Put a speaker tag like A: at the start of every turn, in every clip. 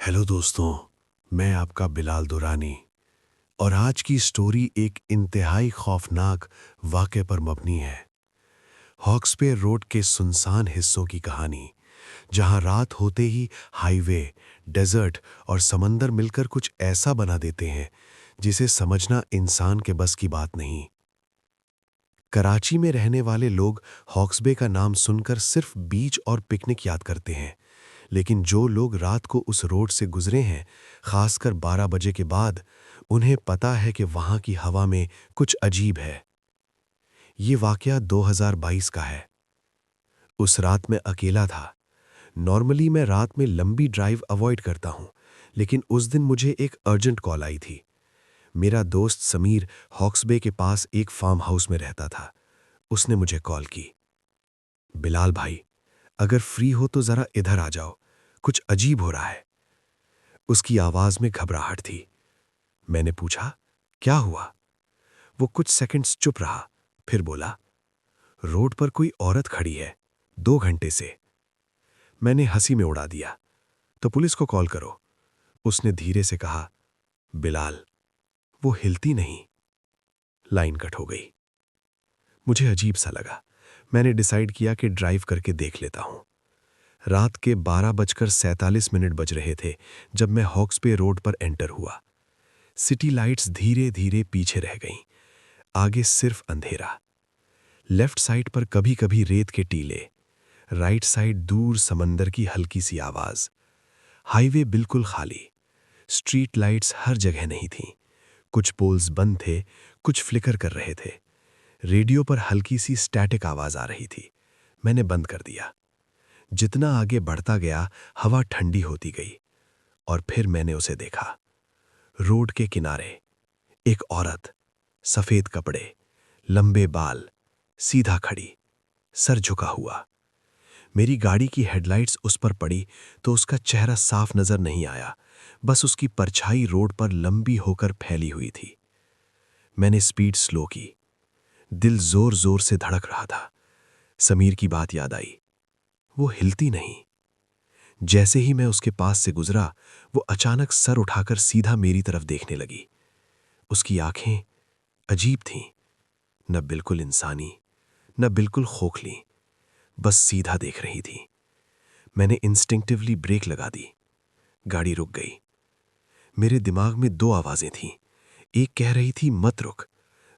A: Hello दोस्तों, मैं आपका बिलाल दुरानी और आज की स्टोरी एक इंतहाई खौफनाक वाक़े पर मबनी है। हॉक्सपे रोड के सुनसान हिस्सों की कहानी, जहां रात होते ही हाईवे, डेजर्ट और समंदर मिलकर कुछ ऐसा बना देते हैं जिसे समझना इंसान के बस की बात नहीं। कराची में रहने वाले लोग हॉक्सबे का नाम सुनकर सिर्फ बीच और पिकनिक याद करते हैं, लेकिन जो लोग रात को उस रोड से गुजरे हैं, खासकर 12 बजे के बाद, उन्हें पता है कि वहां की हवा में कुछ अजीब है। ये वाकया 2022 का है। उस रात मैं अकेला था। नॉर्मली मैं रात में लंबी ड्राइव अवॉइड करता हूं, लेकिन उस दिन मुझे एक अर्जेंट कॉल आई थी। मेरा दोस्त समीर हॉक्सबे के पास एक फार्म हाउस में रहता था। उसने मुझे कॉल की। बिलाल भाई, अगर फ्री हो तो जरा इधर आ जाओ, कुछ अजीब हो रहा है। उसकी आवाज में घबराहट थी। मैंने पूछा, क्या हुआ? वो कुछ सेकंड्स चुप रहा, फिर बोला, रोड पर कोई औरत खड़ी है, 2 घंटे से। मैंने हंसी में उड़ा दिया, तो पुलिस को कॉल करो। उसने धीरे से कहा, बिलाल, वो हिलती नहीं। लाइन कट हो गई। मुझे अजीब सा लगा। मैंने डिसाइड किया कि ड्राइव करके देख लेता हूं। रात के 12:47 बज रहे थे जब मैं हॉक्सबे रोड पर एंटर हुआ। सिटी लाइट्स धीरे धीरे पीछे रह गईं। आगे सिर्फ अंधेरा। लेफ्ट साइड पर कभी कभी रेत के टीले, राइट साइड दूर समंदर की हल्की सी आवाज। हाईवे बिल्कुल खाली। स्ट्रीट लाइट्स हर जगह नहीं थीं। कुछ पोल्स बंद थे, कुछ फ्लिकर कर रहे थे। रेडियो पर हल्की सी स्टैटिक आवाज आ रही थी। मैंने बंद कर दिया। जितना आगे बढ़ता गया, हवा ठंडी होती गई और फिर मैंने उसे देखा। रोड के किनारे एक औरत, सफेद कपड़े, लंबे बाल, सीधा खड़ी, सर झुका हुआ। मेरी गाड़ी की हेडलाइट्स उस पर पड़ी तो उसका चेहरा साफ नजर नहीं आया, बस उसकी परछाई रोड पर लंबी होकर फैली हुई थी। मैंने स्पीड स्लो की। दिल जोर जोर से धड़क रहा था। समीर की बात याद आई। वो हिलती नहीं। जैसे ही मैं उसके पास से गुजरा, वो अचानक सर उठाकर सीधा मेरी तरफ देखने लगी। उसकी आंखें अजीब थीं, न बिल्कुल इंसानी, न बिल्कुल खोखली, बस सीधा देख रही थी। मैंने इंस्टिंक्टिवली ब्रेक लगा दी। गाड़ी रुक गई। मेरे दिमाग में दो आवाजें थीं। एक कह रही थी मत रुक,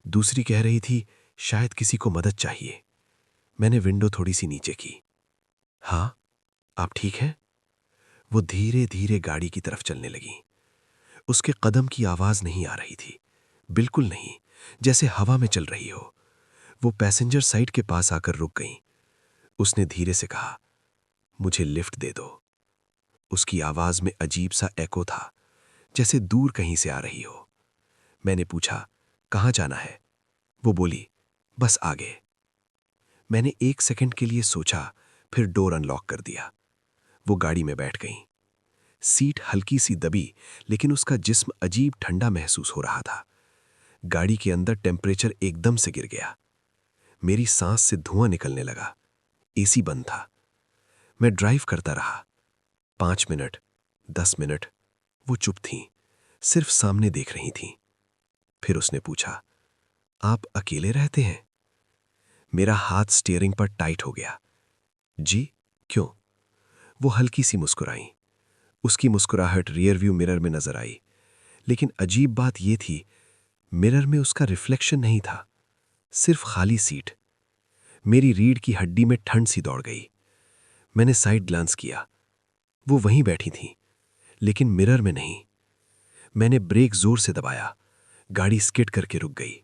A: दूसरी कह रही थी शायद किसी को मदद चाहिए। मैंने विंडो थोड़ी सी नीचे की। हाँ, आप ठीक हैं? वो धीरे धीरे गाड़ी की तरफ चलने लगी। उसके कदम की आवाज नहीं आ रही थी, बिल्कुल नहीं, जैसे हवा में चल रही हो। वो पैसेंजर साइड के पास आकर रुक गई। उसने धीरे से कहा, मुझे लिफ्ट दे दो। उसकी आवाज में अजीब सा एको था, जैसे दूर कहीं से आ रही हो। मैंने पूछा, कहाँ जाना है? वो बोली, बस आगे। मैंने 1 सेकंड के लिए सोचा, फिर डोर अनलॉक कर दिया। वो गाड़ी में बैठ गई। सीट हल्की सी दबी, लेकिन उसका जिस्म अजीब ठंडा महसूस हो रहा था। गाड़ी के अंदर टेम्परेचर एकदम से गिर गया। मेरी सांस से धुआं निकलने लगा। एसी बंद था। मैं ड्राइव करता रहा। 5 मिनट, 10 मिनट। वो चुप थीं, सिर्फ सामने देख रही थीं। फिर उसने पूछा, आप अकेले रहते हैं? मेरा हाथ स्टीयरिंग पर टाइट हो गया। जी, क्यों? वो हल्की सी मुस्कुराई। उसकी मुस्कुराहट रियर व्यू मिरर में नजर आई, लेकिन अजीब बात यह थी, मिरर में उसका रिफ्लेक्शन नहीं था, सिर्फ खाली सीट। मेरी रीढ़ की हड्डी में ठंड सी दौड़ गई। मैंने साइड ग्लांस किया। वो वहीं बैठी थी, लेकिन मिरर में नहीं। मैंने ब्रेक जोर से दबाया। गाड़ी स्किड करके रुक गई।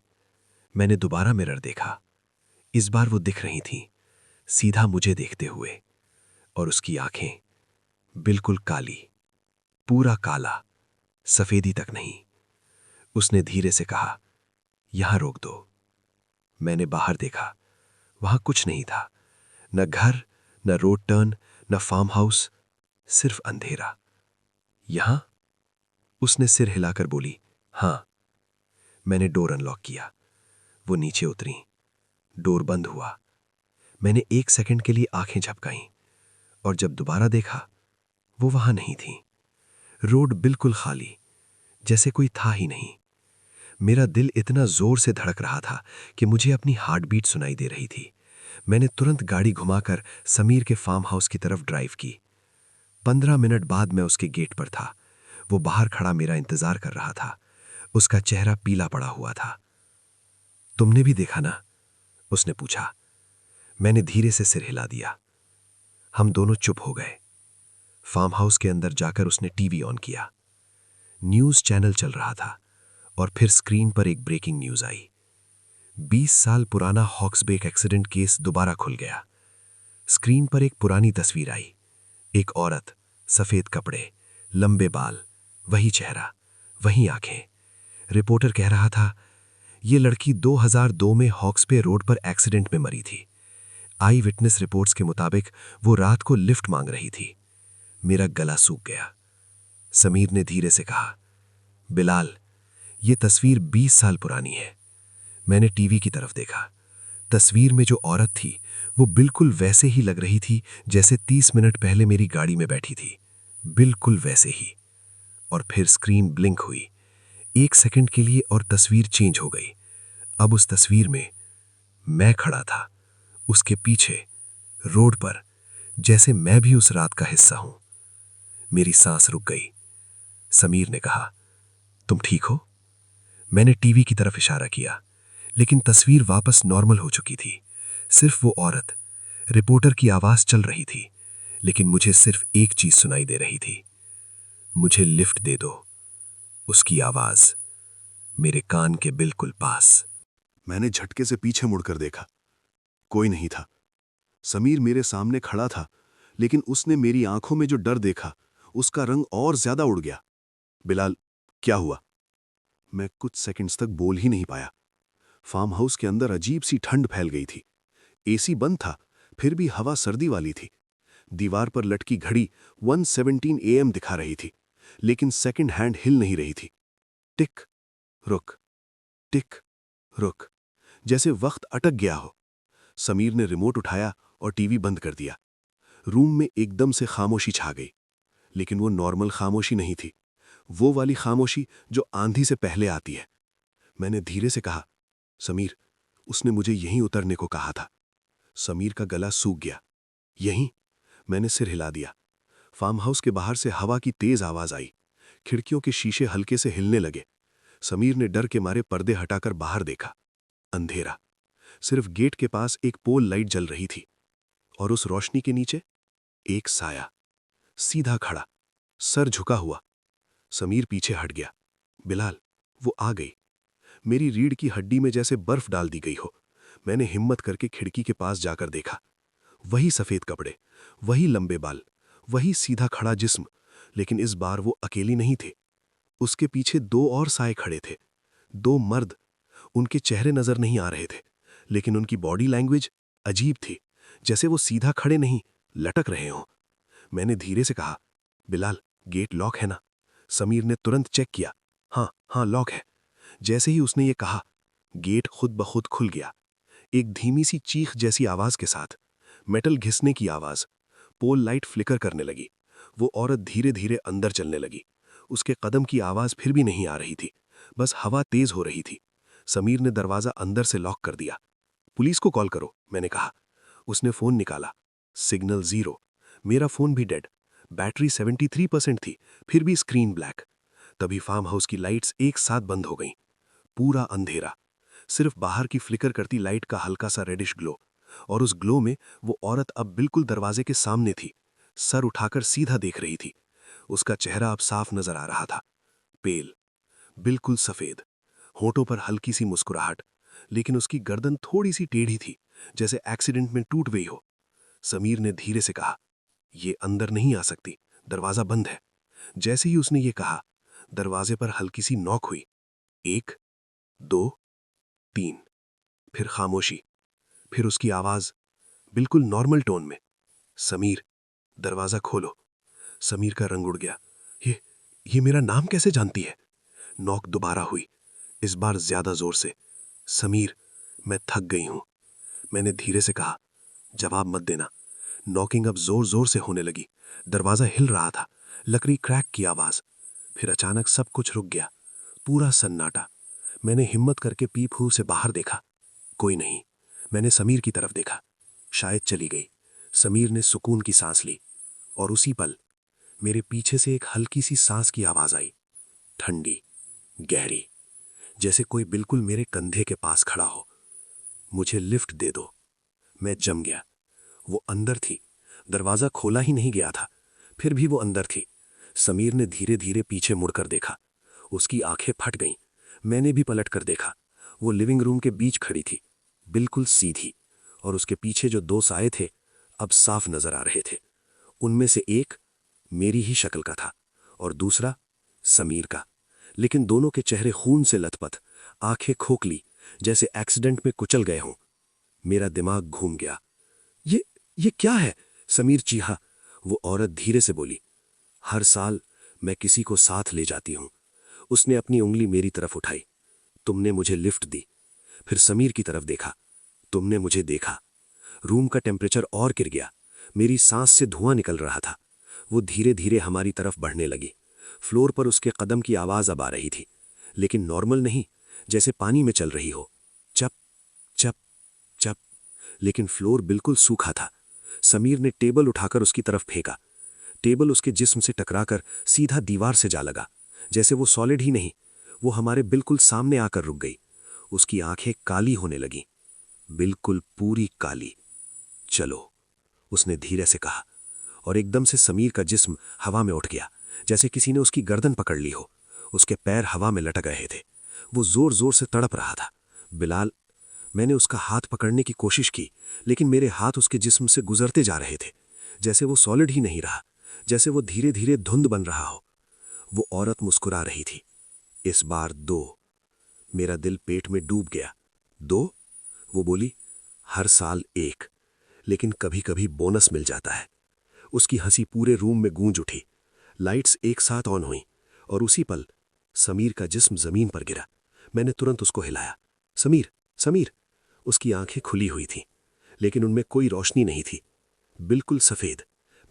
A: मैंने दोबारा मिरर देखा। इस बार वो दिख रही थी, सीधा मुझे देखते हुए, और उसकी आंखें बिल्कुल काली, पूरा काला, सफेदी तक नहीं। उसने धीरे से कहा, यहां रोक दो। मैंने बाहर देखा। वहां कुछ नहीं था, न घर, न रोड टर्न, न फार्म हाउस, सिर्फ अंधेरा। यहां? उसने सिर हिलाकर बोली, हां। मैंने डोर अनलॉक किया। वो नीचे उतरी। डोर बंद हुआ। मैंने 1 सेकंड के लिए आंखें झपकाईं, और जब दोबारा देखा, वो वहां नहीं थी।
B: रोड बिल्कुल खाली, जैसे कोई था ही नहीं। मेरा दिल इतना जोर से धड़क रहा था कि मुझे अपनी हार्ट बीट सुनाई दे रही थी। मैंने तुरंत गाड़ी घुमाकर समीर के फार्म हाउस की तरफ ड्राइव की। 15 मिनट बाद मैं उसके गेट पर था। वो बाहर खड़ा मेरा इंतजार कर रहा था। उसका चेहरा पीला पड़ा हुआ था। तुमने भी देखा ना? उसने पूछा। मैंने धीरे से सिर हिला दिया। हम दोनों चुप हो गए। फार्म हाउस के अंदर जाकर उसने टीवी ऑन किया। न्यूज चैनल चल रहा था और फिर स्क्रीन पर एक ब्रेकिंग न्यूज आई। 20 साल पुराना हॉक्सबेक एक्सीडेंट केस दोबारा खुल गया। स्क्रीन पर एक पुरानी तस्वीर आई। एक औरत, सफेद कपड़े, लंबे बाल, वही चेहरा, वही आंखें। रिपोर्टर कह रहा था, ये लड़की 2002 में हॉक्सबे रोड पर एक्सीडेंट में मरी थी। आई विटनेस रिपोर्ट्स के मुताबिक वो रात को लिफ्ट मांग रही थी। मेरा गला सूख गया। समीर ने धीरे से कहा, बिलाल, ये तस्वीर 20 साल पुरानी है। मैंने टीवी की तरफ देखा। तस्वीर में जो औरत थी वो बिल्कुल वैसे ही लग रही थी जैसे 30 मिनट पहले मेरी गाड़ी में बैठी थी। बिल्कुल वैसे ही। और फिर स्क्रीन ब्लिंक हुई, 1 सेकंड के लिए, और तस्वीर चेंज हो गई। अब उस तस्वीर में मैं खड़ा था, उसके पीछे रोड पर, जैसे मैं भी उस रात का हिस्सा हूं। मेरी सांस रुक गई। समीर ने कहा, तुम ठीक हो? मैंने टीवी की तरफ इशारा किया, लेकिन तस्वीर वापस नॉर्मल हो चुकी थी। सिर्फ वो औरत, रिपोर्टर की आवाज चल रही थी, लेकिन मुझे सिर्फ एक चीज सुनाई दे रही थी, मुझे लिफ्ट दे दो। उसकी आवाज मेरे कान के बिल्कुल पास।
A: मैंने झटके से पीछे मुड़कर देखा। कोई नहीं था। समीर मेरे सामने खड़ा था, लेकिन उसने मेरी आंखों में जो डर देखा, उसका रंग और ज्यादा उड़ गया। बिलाल, क्या हुआ? मैं कुछ सेकंड्स तक बोल ही नहीं पाया। फार्म हाउस के अंदर अजीब सी ठंड फैल गई थी। एसी बंद था, फिर भी हवा सर्दी वाली थी। दीवार पर लटकी घड़ी 1:17 AM दिखा रही थी, लेकिन सेकंड हैंड हिल नहीं रही थी। टिक, रुक, टिक, रुक, जैसे वक्त अटक गया हो। समीर ने रिमोट उठाया और टीवी बंद कर दिया। रूम में एकदम से खामोशी छा गई, लेकिन वो नॉर्मल खामोशी नहीं थी। वो वाली खामोशी जो आंधी से पहले आती है। मैंने धीरे से कहा, समीर, उसने मुझे यहीं उतरने को कहा था। समीर का गला सूख गया। यहीं? मैंने सिर हिला दिया। फार्म हाउस के बाहर से हवा की तेज आवाज आई। खिड़कियों के शीशे हल्के से हिलने लगे। समीर ने डर के मारे पर्दे हटाकर बाहर देखा। अंधेरा। सिर्फ गेट के पास एक पोल लाइट जल रही थी, और उस रोशनी के नीचे एक साया, सीधा खड़ा, सर झुका हुआ। समीर पीछे हट गया। बिलाल, वो आ गई। मेरी रीढ़ की हड्डी में जैसे बर्फ डाल दी गई हो। मैंने हिम्मत करके खिड़की के पास जाकर देखा। वही सफेद कपड़े, वही लंबे बाल, वही सीधा खड़ा जिस्म, लेकिन इस बार वो अकेली नहीं थे। उसके पीछे दो और साए खड़े थे। दो मर्द। उनके चेहरे नजर नहीं आ रहे थे, लेकिन उनकी बॉडी लैंग्वेज अजीब थी, जैसे वो सीधा खड़े नहीं, लटक रहे हों। मैंने धीरे से कहा, बिलाल, गेट लॉक है ना? समीर ने तुरंत चेक किया। हाँ हाँ, लॉक है। जैसे ही उसने ये कहा, गेट खुद ब खुद खुल गया। एक धीमी सी चीख जैसी आवाज के साथ, मेटल घिसने की आवाज। पोल लाइट फ्लिकर करने लगी। वो औरत धीरे धीरे अंदर चलने लगी। उसके कदम की आवाज फिर भी नहीं आ रही थी, बस हवा तेज हो रही थी। समीर ने दरवाजा अंदर से लॉक कर दिया। पुलिस को कॉल करो, मैंने कहा। उसने फोन निकाला। Signal zero. मेरा फोन भी डेड। बैटरी 73% थी, फिर भी स्क्रीन ब्लैक। तभी फार्म हाउस की लाइट्स एक साथ बंद हो गईं। पूरा अंधेरा। सिर्फ बाहर की फ्लिकर करती लाइट का हल्का सा रेडिश ग्लो, और उस ग्लो में वो औरत अब बिल्कुल दरवाजे के सामने थी। सर उठाकर सीधा देख रही थी। उसका चेहरा अब साफ नजर आ रहा था। पेल, बिल्कुल सफेद, होठों पर हल्की सी मुस्कुराहट, लेकिन उसकी गर्दन थोड़ी सी टेढ़ी थी, जैसे एक्सीडेंट में टूट गई हो। समीर ने धीरे से कहा, ये अंदर नहीं आ सकती, दरवाजा बंद है। जैसे ही उसने ये कहा, दरवाजे पर हल्की सी नॉक हुई। 1, 2, 3। फिर खामोशी। फिर उसकी आवाज, बिल्कुल नॉर्मल टोन में, समीर, दरवाजा खोलो। समीर का रंग उड़ गया। ये ये मेरा नाम कैसे जानती है? नॉक दोबारा हुई, इस बार ज्यादा जोर से। समीर, मैं थक गई हूं, मैंने धीरे से कहा। जवाब मत देना। नॉकिंग अब जोर जोर से होने लगी। दरवाजा हिल रहा था। लकड़ी क्रैक की आवाज।
B: फिर अचानक सब कुछ रुक गया, पूरा सन्नाटा। मैंने हिम्मत करके पीप हू से बाहर देखा, कोई नहीं। मैंने समीर की तरफ देखा, शायद चली गई। समीर ने सुकून की सांस ली और उसी पल मेरे पीछे से एक हल्की सी सांस की आवाज आई, ठंडी, गहरी, जैसे कोई बिल्कुल मेरे कंधे के पास खड़ा हो। मुझे लिफ्ट दे दो। मैं जम गया। वो अंदर थी, दरवाजा खोला ही नहीं गया था, फिर भी वो अंदर थी। समीर ने धीरे धीरे पीछे मुड़कर देखा, उसकी आंखें फट गईं। मैंने भी पलट कर देखा। वो लिविंग रूम के बीच खड़ी थी, बिल्कुल सीधी, और उसके पीछे जो दो साए थे अब साफ नजर आ रहे थे। उनमें से एक मेरी ही शक्ल का था और दूसरा समीर का, लेकिन दोनों के चेहरे खून से लथपथ, आंखें खोखली, जैसे एक्सीडेंट में कुचल गए हों। मेरा दिमाग घूम गया। ये क्या है? समीर चीहा। वो औरत धीरे से बोली, हर साल मैं किसी को साथ ले जाती हूं। उसने अपनी उंगली मेरी तरफ उठाई। तुमने मुझे लिफ्ट दी। फिर समीर की तरफ देखा। तुमने मुझे देखा। रूम का टेम्परेचर और गिर गया। मेरी सांस से धुआं निकल रहा था। वो धीरे धीरे हमारी तरफ बढ़ने लगी। फ्लोर पर उसके कदम की आवाज अब आ रही थी, लेकिन नॉर्मल नहीं, जैसे पानी में चल रही हो। चप चप चप। लेकिन फ्लोर बिल्कुल सूखा था। समीर ने टेबल उठाकर उसकी तरफ फेंका। टेबल उसके जिस्म से टकराकर सीधा दीवार से जा लगा, जैसे वो सॉलिड ही नहीं, वो हमारे बिल्कुल सामने आकर रुक गई। उसकी आंखें काली होने लगीं, बिल्कुल पूरी काली। चलो, उसने धीरे से कहा, और एकदम से समीर का जिस्म हवा में उठ गया, जैसे किसी ने उसकी गर्दन पकड़ ली हो। उसके पैर हवा में लटक रहे थे। वो जोर जोर से तड़प रहा था। बिलाल। मैंने उसका हाथ पकड़ने की कोशिश की, लेकिन मेरे हाथ उसके जिस्म से गुजरते जा रहे थे, जैसे वो सॉलिड ही नहीं रहा, जैसे वो धीरे धीरे धुंध बन रहा हो। वो औरत मुस्कुरा रही थी। इस बार 2। मेरा दिल पेट में डूब गया। 2? वो बोली, हर साल 1, लेकिन कभी कभी बोनस मिल जाता है। उसकी हंसी पूरे रूम में गूंज उठी। लाइट्स एक साथ ऑन हुई और उसी पल समीर का जिस्म जमीन पर गिरा। मैंने तुरंत उसको हिलाया। समीर, समीर। उसकी आंखें खुली हुई थीं, लेकिन उनमें कोई रोशनी नहीं थी। बिल्कुल सफेद,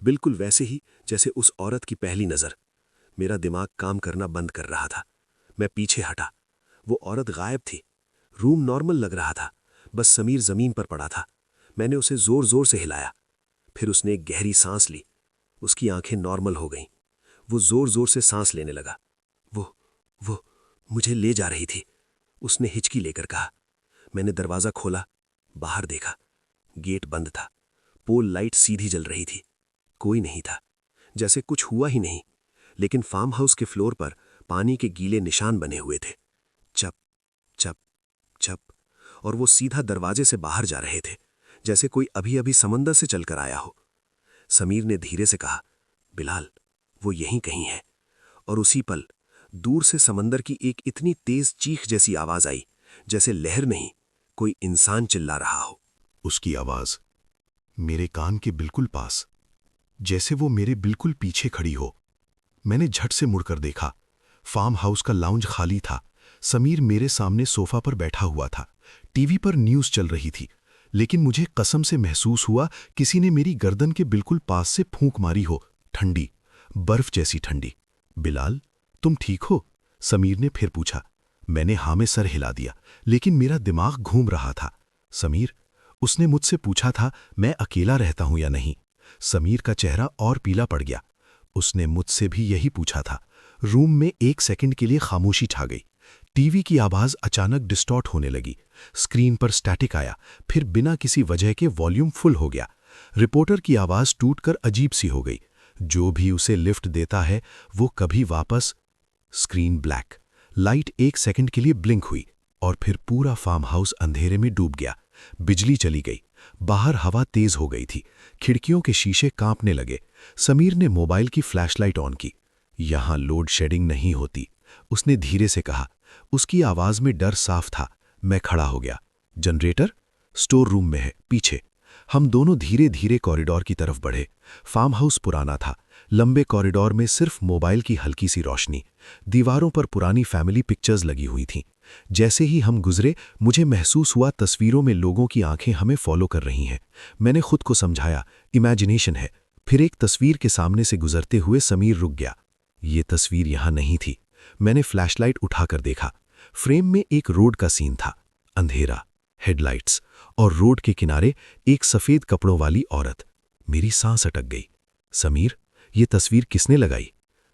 B: बिल्कुल वैसे ही जैसे उस औरत की पहली नजर। मेरा दिमाग काम करना बंद कर रहा था। मैं पीछे हटा। वो औरत गायब थी। रूम नॉर्मल लग रहा था, बस समीर जमीन पर पड़ा था। मैंने उसे जोर जोर से हिलाया। फिर उसने एक गहरी सांस ली। उसकी आंखें नॉर्मल हो गईं। वो जोर जोर से सांस लेने लगा। वो मुझे ले जा रही थी, उसने हिचकी लेकर कहा। मैंने दरवाजा खोला, बाहर देखा। गेट बंद था। पोल लाइट सीधी जल रही थी। कोई नहीं था, जैसे कुछ हुआ ही नहीं। लेकिन फार्म हाउस के फ्लोर पर पानी के गीले निशान बने हुए थे। चप चप चप। और वो सीधा दरवाजे से बाहर जा रहे थे, जैसे कोई अभी अभी समंदर से चलकर आया हो। समीर ने धीरे से कहा, बिलाल, वो यहीं कहीं है। और उसी पल दूर से समंदर की एक इतनी तेज चीख जैसी आवाज आई, जैसे लहर नहीं, कोई इंसान चिल्ला रहा हो।
A: उसकी आवाज मेरे कान के बिल्कुल पास, जैसे वो मेरे बिल्कुल पीछे खड़ी हो। मैंने झट से मुड़कर देखा। फार्म हाउस का लाउंज खाली था। समीर मेरे सामने सोफा पर बैठा हुआ था। टीवी पर न्यूज़ चल रही थी, लेकिन मुझे कसम से महसूस हुआ किसी ने मेरी गर्दन के बिल्कुल पास से फूंक मारी हो, ठंडी, बर्फ जैसी ठंडी। बिलाल, तुम ठीक हो? समीर ने फिर पूछा। मैंने हाँ में सर हिला दिया, लेकिन मेरा दिमाग घूम रहा था। समीर, उसने मुझसे पूछा था मैं अकेला रहता हूं या नहीं। समीर का चेहरा और पीला पड़ गया। उसने मुझसे भी यही पूछा था। रूम में 1 सेकंड के लिए खामोशी छा गई। टीवी की आवाज अचानक डिस्टॉर्ट होने लगी। स्क्रीन पर स्टैटिक आया, फिर बिना किसी वजह के वॉल्यूम फुल हो गया। रिपोर्टर की आवाज टूटकर अजीब सी हो गई। जो भी उसे लिफ्ट देता है वो कभी वापस। Screen black. लाइट 1 सेकंड के लिए ब्लिंक हुई और फिर पूरा फार्म हाउस अंधेरे में डूब गया। बिजली चली गई। बाहर हवा तेज हो गई थी। खिड़कियों के शीशे कांपने लगे। समीर ने मोबाइल की फ्लैशलाइट ऑन की। यहां लोड शेडिंग नहीं होती, उसने धीरे से कहा। उसकी आवाज में डर साफ था। मैं खड़ा हो गया। जनरेटर स्टोर रूम में है, पीछे। हम दोनों धीरे धीरे कॉरिडोर की तरफ बढ़े। फार्म हाउस पुराना था। लंबे कॉरिडोर में सिर्फ मोबाइल की हल्की सी रोशनी। दीवारों पर पुरानी फैमिली पिक्चर्स लगी हुई थीं। जैसे ही हम गुजरे, मुझे महसूस हुआ तस्वीरों में लोगों की आंखें हमें फॉलो कर रही हैं। मैंने खुद को समझाया, इमेजिनेशन है। फिर एक तस्वीर के सामने से गुजरते हुए समीर रुक गया।
B: ये तस्वीर यहां नहीं थी। मैंने फ्लैशलाइट उठाकर देखा। फ्रेम में एक रोड का सीन था, अंधेरा, हेडलाइट्स और रोड के किनारे एक सफेद कपड़ों वाली औरत। मेरी सांस अटक गई। समीर, ये तस्वीर किसने लगाई?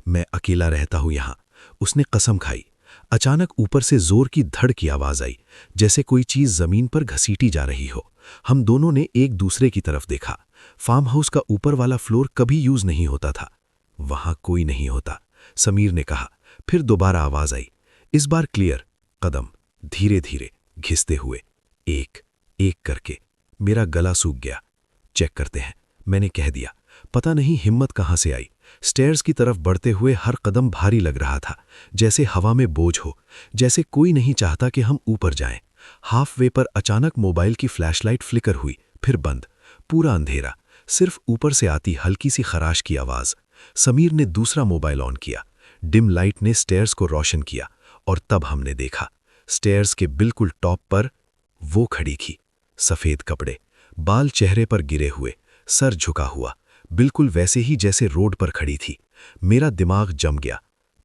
B: मैं अकेला रहता हूं यहां, उसने कसम खाई। अचानक ऊपर से जोर की धड़ की आवाज आई, जैसे कोई चीज जमीन पर घसीटी जा रही हो। हम दोनों ने एक दूसरे की तरफ देखा। फार्म हाउस का ऊपर वाला फ्लोर कभी यूज नहीं होता था। वहां कोई नहीं होता, समीर ने कहा। फिर दोबारा आवाज आई, इस बार क्लियर। कदम धीरे धीरे घिसते हुए, एक एक करके। मेरा गला सूख गया। चेक करते हैं, मैंने कह दिया। पता नहीं हिम्मत कहां से आई। स्टेयर्स की तरफ बढ़ते हुए हर कदम भारी लग रहा था, जैसे हवा में बोझ हो, जैसे कोई नहीं चाहता कि हम ऊपर जाएं। हाफ वे पर अचानक मोबाइल की फ्लैशलाइट फ्लिकर हुई, फिर बंद। पूरा अंधेरा, सिर्फ ऊपर से आती हल्की सी खराश की आवाज। समीर ने दूसरा मोबाइल ऑन किया। डिम लाइट ने स्टेयर्स को रोशन किया और तब हमने देखा, स्टेयर्स के बिल्कुल टॉप पर वो खड़ी थी। सफेद कपड़े, बाल चेहरे पर गिरे हुए, सर झुका हुआ, बिल्कुल वैसे ही जैसे रोड पर खड़ी थी। मेरा दिमाग जम गया।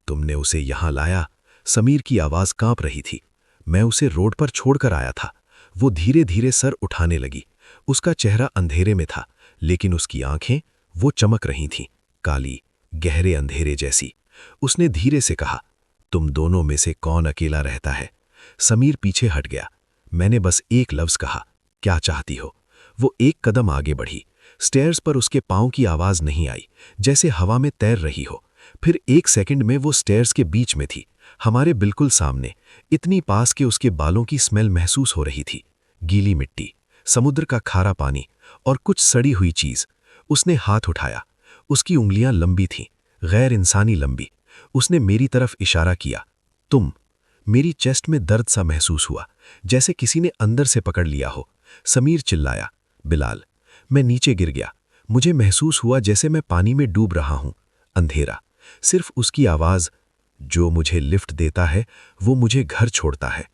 B: तुमने उसे यहां लाया? समीर की आवाज कांप रही थी। मैं उसे रोड पर छोड़कर आया था। वो धीरे धीरे सर उठाने लगी। उसका चेहरा अंधेरे में था, लेकिन उसकी आंखें, वो चमक रही थीं, काली, गहरे अंधेरे जैसी। उसने धीरे से कहा, तुम दोनों में से कौन अकेला रहता है? समीर पीछे हट गया। मैंने बस एक लफ्ज कहा, क्या चाहती हो? वो एक कदम आगे बढ़ी। स्टेयर्स पर उसके पांव की आवाज नहीं आई, जैसे हवा में तैर रही हो। फिर एक सेकंड में वो स्टेयर्स के बीच में थी, हमारे बिल्कुल सामने, इतनी पास कि उसके बालों की स्मेल महसूस हो रही थी। गीली मिट्टी, समुद्र का खारा पानी और कुछ सड़ी हुई चीज। उसने हाथ उठाया। उसकी उंगलियां लंबी थीं, गैर इंसानी लंबी। उसने मेरी तरफ इशारा किया, तुम। मेरी चेस्ट में दर्द सा महसूस हुआ, जैसे किसी ने अंदर से पकड़ लिया हो। समीर चिल्लाया, बिलाल। मैं नीचे गिर गया। मुझे महसूस हुआ जैसे मैं पानी में डूब रहा हूं। अंधेरा, सिर्फ उसकी आवाज, जो मुझे लिफ्ट देता है वो मुझे घर छोड़ता है।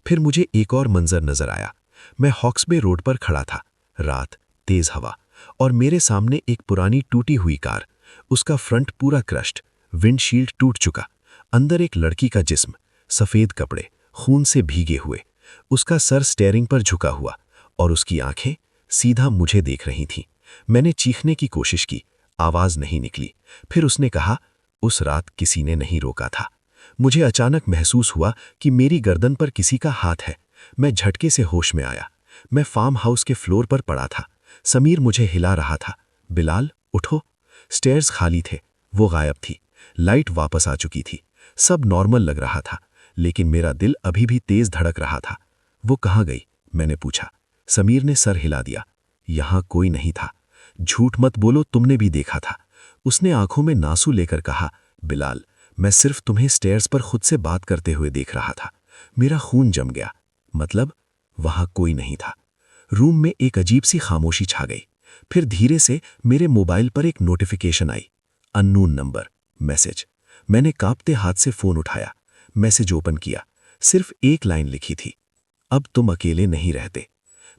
B: फिर मुझे एक और मंजर नजर आया। मैं हॉक्सबे रोड पर खड़ा था, रात, तेज हवा, और मेरे सामने एक पुरानी टूटी हुई कार। उसका फ्रंट पूरा क्रश्ड, विंडशील्ड टूट चुका। अंदर एक लड़की का जिस्म, सफेद कपड़े, खून से भीगे हुए। उसका सर स्टेयरिंग पर झुका हुआ और उसकी आंखें सीधा मुझे देख रही थीं। मैंने चीखने की कोशिश की, आवाज नहीं निकली। फिर उसने कहा, उस रात किसी ने नहीं रोका था। मुझे अचानक महसूस हुआ कि मेरी गर्दन पर किसी का हाथ है। मैं झटके से होश में आया। मैं फार्म हाउस के फ्लोर पर पड़ा था। समीर मुझे हिला रहा था, बिलाल उठो। स्टेयर्स खाली थे, वो गायब थी। लाइट वापस आ चुकी थी। सब नॉर्मल लग रहा था, लेकिन मेरा दिल अभी भी तेज धड़क रहा था। वो कहाँ गई? मैंने पूछा। समीर ने सर हिला दिया, यहां कोई नहीं था। झूठ मत बोलो, तुमने भी देखा था। उसने आंखों में नासू लेकर कहा, बिलाल, मैं सिर्फ तुम्हें स्टेयर्स पर खुद से बात करते हुए देख रहा था। मेरा खून जम गया। मतलब? वहां कोई नहीं था। रूम में एक अजीब सी खामोशी छा गई। फिर धीरे से मेरे मोबाइल पर एक नोटिफिकेशन आई, अननोन नंबर, मैसेज। मैंने कांपते हाथ से फोन उठाया। मैसेज ओपन किया। सिर्फ एक लाइन लिखी थी, अब तुम अकेले नहीं रहते।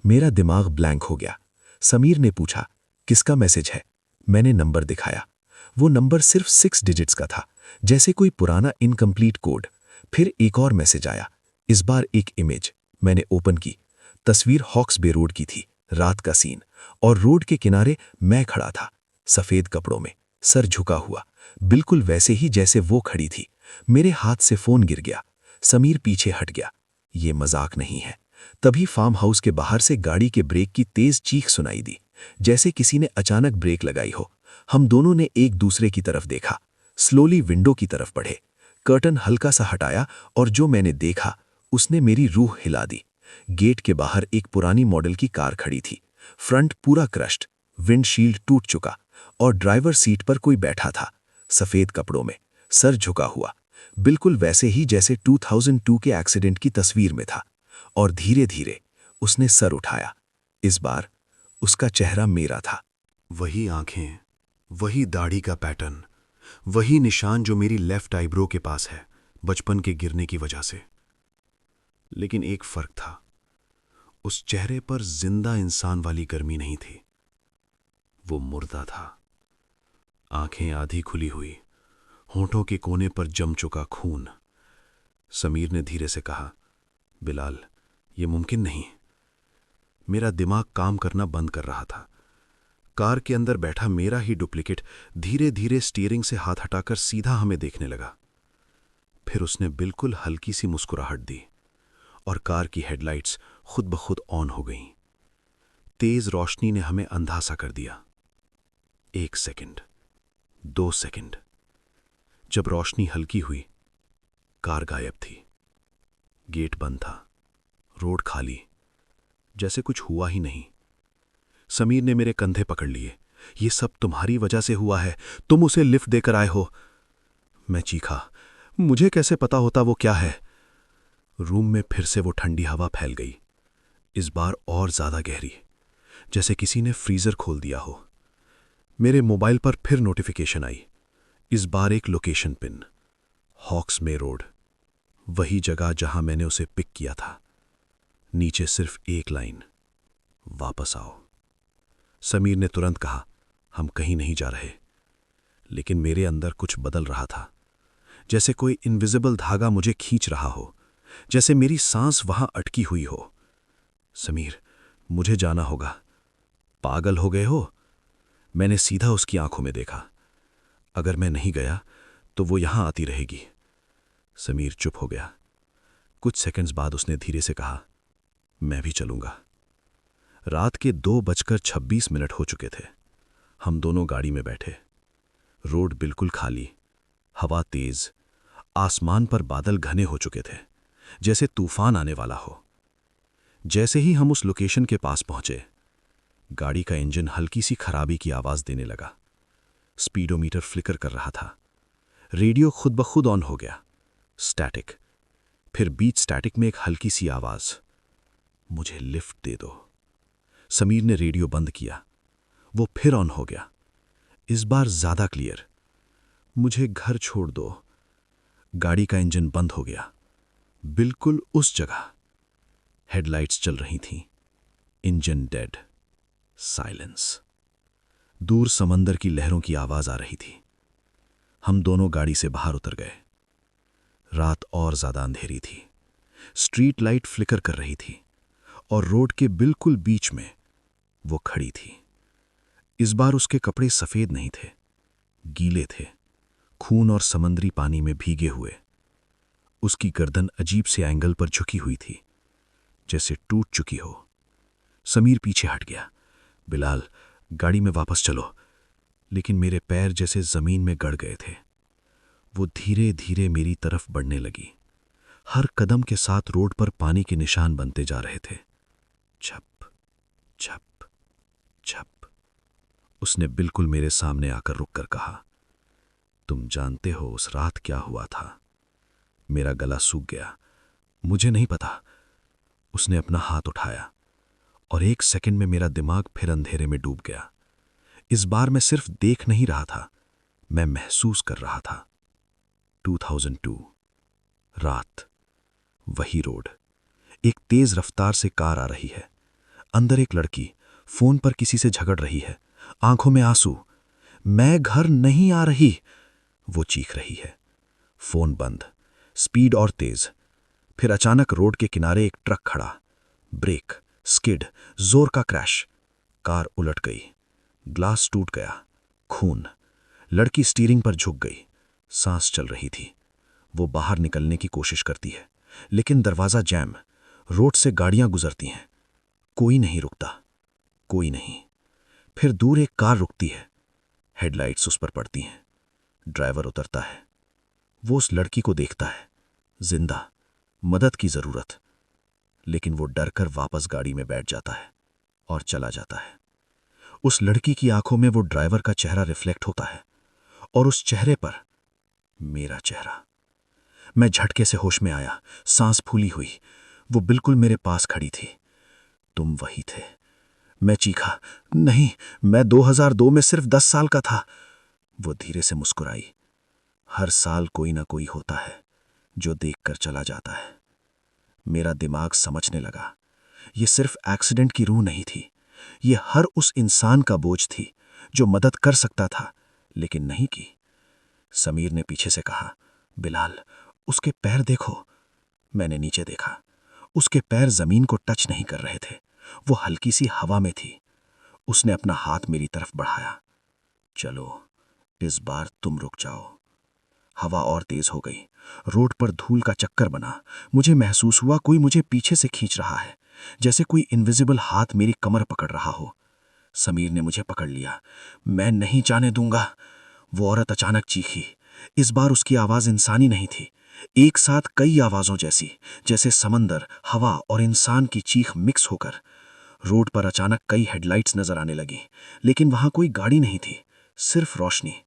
B: मेरा दिमाग ब्लैंक हो गया। समीर ने पूछा, किसका मैसेज है? मैंने नंबर दिखाया। वो नंबर सिर्फ 6 डिजिट्स का था, जैसे कोई पुराना इनकम्प्लीट कोड। फिर एक और मैसेज आया, इस बार एक इमेज। मैंने ओपन की। तस्वीर हॉक्सबे रोड की थी, रात का सीन, और रोड के किनारे मैं खड़ा था, सफेद कपड़ों में, सर झुका हुआ, बिल्कुल वैसे ही जैसे वो खड़ी थी। मेरे हाथ से फोन गिर गया। समीर पीछे हट गया। ये मजाक नहीं है। तभी फार्म हाउस के बाहर से गाड़ी के ब्रेक की तेज चीख सुनाई दी, जैसे किसी ने अचानक ब्रेक लगाई हो। हम दोनों ने एक दूसरे की तरफ देखा, स्लोली विंडो की तरफ बढ़े। कर्टन हल्का सा हटाया और जो मैंने देखा उसने मेरी रूह हिला दी। गेट के बाहर एक पुरानी मॉडल की कार खड़ी थी, फ्रंट पूरा क्रश्ड, विंडशील्ड टूट चुका, और ड्राइवर सीट पर कोई बैठा था, सफेद कपड़ों में, सर झुका हुआ, बिल्कुल वैसे ही जैसे 2002 के एक्सीडेंट की तस्वीर में था। और धीरे धीरे उसने सर उठाया। इस बार उसका चेहरा मेरा था।
A: वही आंखें, वही दाढ़ी का पैटर्न, वही निशान जो मेरी लेफ्ट आईब्रो के पास है, बचपन के गिरने की वजह से। लेकिन एक फर्क था, उस चेहरे पर जिंदा इंसान वाली गर्मी नहीं थी, वो मुर्दा था। आंखें आधी खुली हुई, होंठों के कोने पर जम चुका खून। समीर ने धीरे से कहा, बिलाल, ये मुमकिन नहीं। मेरा दिमाग काम करना बंद कर रहा था। कार के अंदर बैठा मेरा ही डुप्लीकेट धीरे धीरे स्टीयरिंग से हाथ हटाकर सीधा हमें देखने लगा। फिर उसने बिल्कुल हल्की सी मुस्कुराहट दी और कार की हेडलाइट्स खुद ब खुद ऑन हो गईं। तेज रोशनी ने हमें अंधा सा कर दिया। 1 सेकंड, 2 सेकंड। जब रोशनी हल्की हुई, कार गायब थी। गेट बंद था, रोड खाली, जैसे कुछ हुआ ही नहीं। समीर ने मेरे कंधे पकड़ लिए। ये सब तुम्हारी वजह से हुआ है, तुम उसे लिफ्ट देकर आए हो। मैं चीखा, मुझे कैसे पता होता वो क्या है। रूम में फिर से वो ठंडी हवा फैल गई, इस बार और ज्यादा गहरी, जैसे किसी ने फ्रीजर खोल दिया हो। मेरे मोबाइल पर फिर नोटिफिकेशन आई, इस बार एक लोकेशन पिन, हॉक्समे रोड, वही जगह जहां मैंने उसे पिक किया था। नीचे सिर्फ एक लाइन, वापस आओ। समीर ने तुरंत कहा, हम कहीं नहीं जा रहे। लेकिन मेरे अंदर कुछ बदल रहा था, जैसे कोई इनविजिबल धागा मुझे खींच रहा हो, जैसे मेरी सांस वहां अटकी हुई हो। समीर, मुझे जाना होगा। पागल हो गए हो? मैंने सीधा उसकी आंखों में देखा। अगर मैं नहीं गया तो वो यहां आती रहेगी। समीर चुप हो गया। कुछ सेकंड्स बाद उसने धीरे से कहा, मैं भी चलूंगा। रात के 2:26 हो चुके थे। हम दोनों गाड़ी में बैठे। रोड बिल्कुल खाली, हवा तेज, आसमान पर बादल घने हो चुके थे, जैसे तूफान आने वाला हो। जैसे ही हम उस लोकेशन के पास पहुंचे, गाड़ी का इंजन हल्की सी खराबी की आवाज देने लगा। स्पीडोमीटर फ्लिकर कर रहा था। रेडियो खुद ब खुद ऑन हो गया, स्टैटिक। फिर बीच स्टैटिक में एक हल्की सी आवाज, मुझे लिफ्ट दे दो। समीर ने रेडियो बंद किया। वो फिर ऑन हो गया, इस बार ज्यादा क्लियर, मुझे घर छोड़ दो। गाड़ी का इंजन बंद हो गया, बिल्कुल उस जगह। हेडलाइट्स चल रही थीं, इंजन डेड, साइलेंस। दूर समंदर की लहरों की आवाज आ रही थी। हम दोनों गाड़ी से बाहर उतर गए। रात और ज्यादा अंधेरी थी। स्ट्रीट लाइट फ्लिकर कर रही थी और रोड के बिल्कुल बीच में वो खड़ी थी। इस बार उसके कपड़े सफेद नहीं थे, गीले थे, खून और समंदरी पानी में भीगे हुए। उसकी गर्दन अजीब से एंगल पर झुकी हुई थी, जैसे टूट चुकी हो। समीर पीछे हट गया, बिलाल, गाड़ी में वापस चलो। लेकिन मेरे पैर जैसे जमीन में गड़ गए थे। वो धीरे धीरे मेरी तरफ बढ़ने लगी। हर कदम के साथ रोड पर पानी के निशान बनते जा रहे थे। छप छप छप। उसने बिल्कुल मेरे सामने आकर रुककर कहा, तुम जानते हो उस रात क्या हुआ था? मेरा गला सूख गया। मुझे नहीं पता। उसने अपना हाथ उठाया और 1 सेकंड में मेरा दिमाग फिर अंधेरे में डूब गया। इस बार मैं सिर्फ देख नहीं रहा था, मैं महसूस कर रहा था। 2002 रात, वही रोड। एक तेज रफ्तार से कार आ रही है। अंदर एक लड़की फोन पर किसी से झगड़ रही है, आंखों में आंसू। मैं घर नहीं आ रही, वो चीख रही है। फोन बंद, स्पीड और तेज। फिर अचानक रोड के किनारे एक ट्रक खड़ा, ब्रेक, स्किड, जोर का क्रैश। कार उलट गई, ग्लास टूट गया, खून। लड़की स्टीयरिंग पर झुक गई, सांस चल रही थी। वो बाहर निकलने की कोशिश करती है, लेकिन दरवाजा जैम। रोड से गाड़ियां गुजरती हैं, कोई नहीं रुकता, कोई नहीं। फिर दूर एक कार रुकती है, हेडलाइट्स उस पर पड़ती हैं। ड्राइवर उतरता है। वो उस लड़की को देखता है, जिंदा, मदद की जरूरत। लेकिन वो डरकर वापस गाड़ी में बैठ जाता है और चला जाता है। उस लड़की की आंखों में वो ड्राइवर का चेहरा रिफ्लेक्ट होता है और उस चेहरे पर मेरा चेहरा। मैं झटके से होश में आया, सांस फूली हुई। वो बिल्कुल मेरे पास खड़ी थी। तुम वही थे। मैं चीखा, नहीं, मैं 2002 में सिर्फ 10 साल का था। वो धीरे से मुस्कुराई। हर साल कोई ना कोई होता है जो देखकर चला जाता है। मेरा दिमाग समझने लगा, ये सिर्फ एक्सीडेंट की रूह नहीं थी, ये हर उस इंसान का बोझ थी जो मदद कर सकता था लेकिन नहीं की।
C: समीर ने पीछे से कहा, बिलाल, उसके पैर देखो। मैंने नीचे देखा। उसके पैर जमीन को टच नहीं कर रहे थे, वो हल्की सी हवा में थी। उसने अपना हाथ मेरी तरफ बढ़ाया। चलो, इस बार तुम रुक जाओ। हवा और तेज हो गई। रोड पर धूल का चक्कर बना। मुझे महसूस हुआ कोई मुझे पीछे से खींच रहा है, जैसे कोई इनविजिबल हाथ मेरी कमर पकड़ रहा हो। समीर ने मुझे पकड़ लिया। मैं नहीं जाने दूंगा। वो औरत अचानक चीखी। इस बार उसकी आवाज इंसानी नहीं थी, एक साथ कई आवाजों जैसी, जैसे समंदर, हवा और इंसान की चीख मिक्स होकर। रोड पर अचानक कई हेडलाइट्स नजर आने लगी, लेकिन वहां कोई गाड़ी नहीं थी, सिर्फ रोशनी।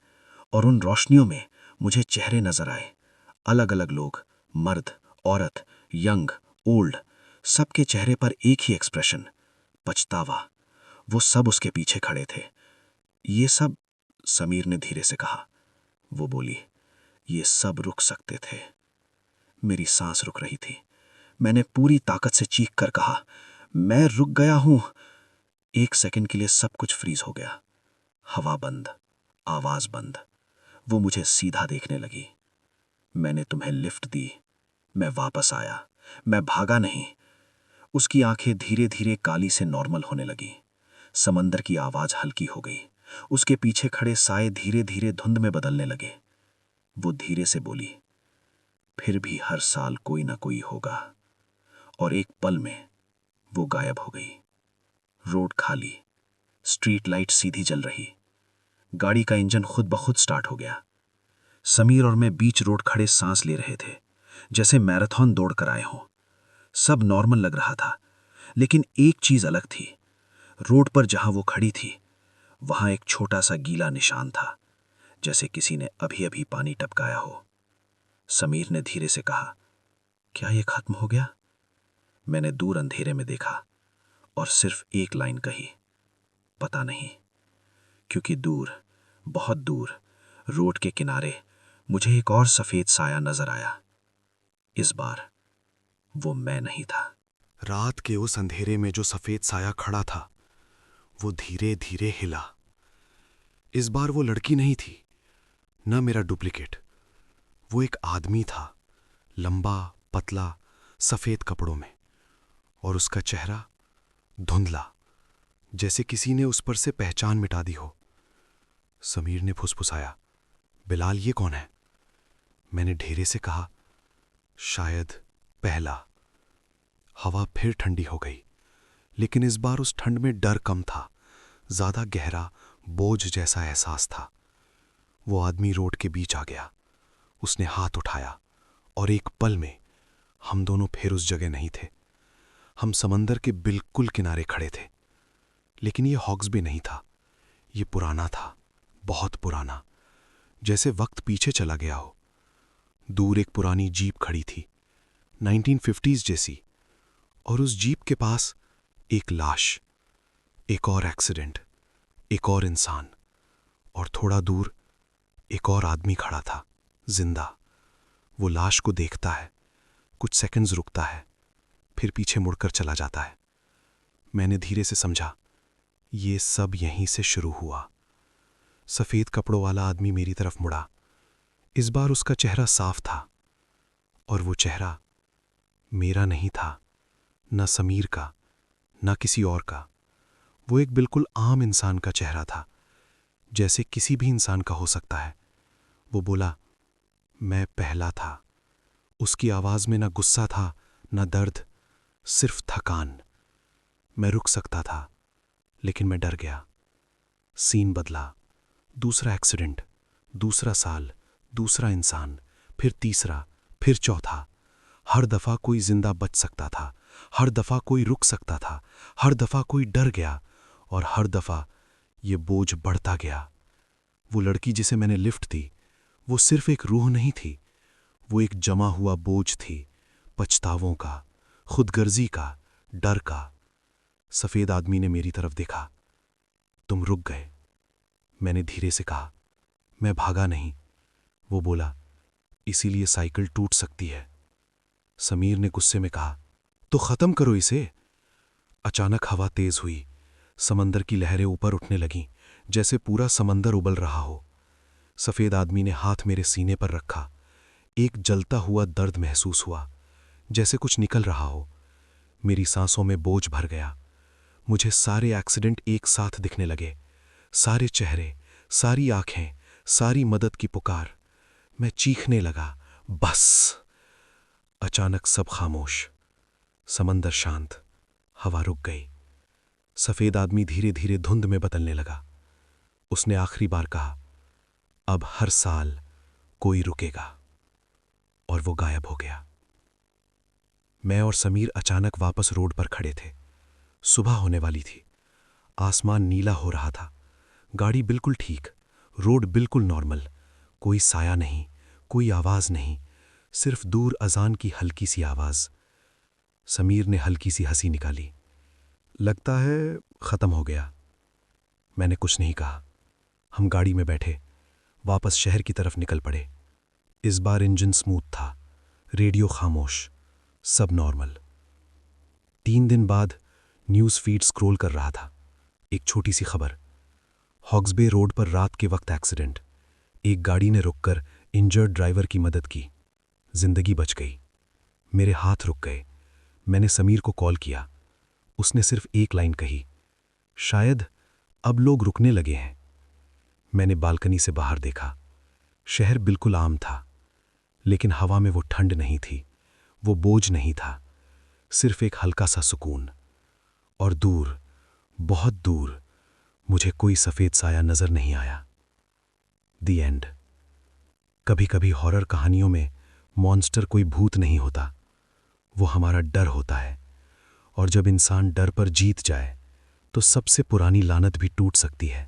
C: और उन रोशनियों में मुझे चेहरे नजर आए, अलग अलग लोग, मर्द, औरत, यंग, ओल्ड, सबके चेहरे पर एक ही एक्सप्रेशन, पछतावा। वो सब उसके पीछे खड़े थे। ये सब, समीर ने धीरे से कहा। वो बोली, ये सब रुक सकते थे। मेरी सांस रुक रही थी। मैंने पूरी ताकत से चीख कर कहा, मैं रुक गया हूं। एक सेकंड के लिए सब कुछ फ्रीज हो गया। हवा बंद, आवाज बंद। वो मुझे सीधा देखने लगी। मैंने तुम्हें लिफ्ट दी। मैं वापस आया। मैं भागा नहीं। उसकी आंखें धीरे धीरे काली से नॉर्मल होने लगी। समंदर की आवाज हल्की हो गई। उसके पीछे खड़े साए धीरे धीरे धुंध में बदलने लगे। वो धीरे से बोली, फिर भी हर साल कोई ना कोई होगा। और एक पल में वो गायब हो गई। रोड खाली, स्ट्रीट लाइट सीधी जल रही। गाड़ी का इंजन खुद ब खुद स्टार्ट हो गया। समीर और मैं बीच रोड खड़े सांस ले रहे थे, जैसे मैराथन दौड़ कर आए हों। सब नॉर्मल लग रहा था, लेकिन एक चीज अलग थी। रोड पर जहां वो खड़ी थी, वहां एक छोटा सा गीला निशान था, जैसे किसी ने अभी अभी पानी टपकाया हो। समीर ने धीरे से कहा, क्या ये खत्म हो गया? मैंने दूर अंधेरे में देखा और सिर्फ एक लाइन कही, पता नहीं। क्योंकि दूर, बहुत दूर, रोड के किनारे मुझे एक और सफेद साया नजर आया। इस बार वो मैं नहीं था।
A: रात के उस अंधेरे में जो सफेद साया खड़ा था, वो धीरे धीरे हिला। इस बार वो लड़की नहीं थी, न मेरा डुप्लीकेट। वो एक आदमी था, लंबा, पतला, सफेद कपड़ों में, और उसका चेहरा धुंधला, जैसे किसी ने उस पर से पहचान मिटा दी हो। समीर ने फुसफुसाया, बिलाल, ये कौन है? मैंने ढेरे से कहा, शायद पहला। हवा फिर ठंडी हो गई, लेकिन इस बार उस ठंड में डर कम था, ज्यादा गहरा बोझ जैसा एहसास था। वो आदमी रोड के बीच आ गया। उसने हाथ उठाया और एक पल में हम दोनों फिर उस जगह नहीं थे। हम समंदर के बिल्कुल किनारे खड़े थे। लेकिन ये हॉक्सबे नहीं था, ये पुराना था, बहुत पुराना, जैसे वक्त पीछे चला गया हो। दूर एक पुरानी जीप खड़ी थी, 1950s जैसी, और उस जीप के पास एक लाश, एक और एक्सीडेंट, एक और इंसान, और थोड़ा दूर एक और आदमी खड़ा था, जिंदा। वो लाश को देखता है, कुछ सेकंड्स रुकता है, फिर पीछे मुड़कर चला जाता है। मैंने धीरे से समझा, ये सब यहीं से शुरू हुआ। सफेद कपड़ों वाला आदमी मेरी तरफ मुड़ा। इस बार उसका चेहरा साफ था, और वो चेहरा मेरा नहीं था, न समीर का, न किसी और का। वो एक बिल्कुल आम इंसान का चेहरा था, जैसे किसी भी इंसान का हो सकता है। वो बोला, मैं पहला था। उसकी आवाज में न गुस्सा था, न दर्द, सिर्फ थकान। मैं रुक सकता था, लेकिन मैं डर गया। सीन बदला। दूसरा एक्सीडेंट, दूसरा साल, दूसरा इंसान, फिर तीसरा, फिर चौथा। हर दफा कोई जिंदा बच सकता था, हर दफा कोई रुक सकता था, हर दफा कोई डर गया, और हर दफा ये बोझ बढ़ता गया। वो लड़की जिसे मैंने लिफ्ट दी, वो सिर्फ एक रूह नहीं थी, वो एक जमा हुआ बोझ थी, पछतावों का, खुदगर्जी का, डर का। सफेद आदमी ने मेरी तरफ देखा। तुम रुक गए। मैंने धीरे से कहा, मैं भागा नहीं। वो बोला, इसीलिए साइकिल टूट सकती है। समीर ने गुस्से में कहा, तो खत्म करो इसे। अचानक हवा तेज हुई। समंदर की लहरें ऊपर उठने लगीं, जैसे पूरा समंदर उबल रहा हो।
B: सफ़ेद आदमी ने हाथ मेरे सीने पर रखा। एक जलता हुआ दर्द महसूस हुआ, जैसे कुछ निकल रहा हो। मेरी सांसों में बोझ भर गया। मुझे सारे एक्सीडेंट एक साथ दिखने लगे, सारे चेहरे, सारी आंखें, सारी मदद की पुकार। मैं चीखने लगा, बस। अचानक सब खामोश, समंदर शांत, हवा रुक गई। सफ़ेद आदमी धीरे धीरे धुंध में बदलने लगा। उसने आखिरी बार कहा, अब हर साल कोई रुकेगा। और वो गायब हो गया। मैं और समीर अचानक वापस रोड पर खड़े थे। सुबह होने वाली थी। आसमान नीला हो रहा था। गाड़ी बिल्कुल ठीक, रोड बिल्कुल नॉर्मल। कोई साया नहीं, कोई आवाज नहीं, सिर्फ दूर अजान की हल्की सी आवाज। समीर ने हल्की सी हंसी निकाली। लगता है खत्म हो गया। मैंने कुछ नहीं कहा। हम गाड़ी में बैठे, वापस शहर की तरफ निकल पड़े। इस बार इंजन स्मूथ था, रेडियो खामोश, सब नॉर्मल। 3 दिन बाद न्यूज़ फीड स्क्रॉल कर रहा था। एक छोटी सी खबर, हॉक्सबे रोड पर रात के वक्त एक्सीडेंट। एक गाड़ी ने रुककर इंजर्ड ड्राइवर की मदद की। जिंदगी बच गई। मेरे हाथ रुक गए। मैंने समीर को कॉल किया। उसने सिर्फ एक लाइन कही, शायद अब लोग रुकने लगे हैं। मैंने बालकनी से बाहर देखा। शहर बिल्कुल आम था, लेकिन हवा में वो ठंड नहीं थी, वो बोझ नहीं था, सिर्फ एक हल्का सा सुकून। और दूर, बहुत दूर, मुझे कोई सफ़ेद साया नजर नहीं आया। The end. कभी कभी हॉरर कहानियों में मॉन्स्टर कोई भूत नहीं होता, वो हमारा डर होता है। और जब इंसान डर पर जीत जाए तो सबसे पुरानी लानत भी टूट सकती है।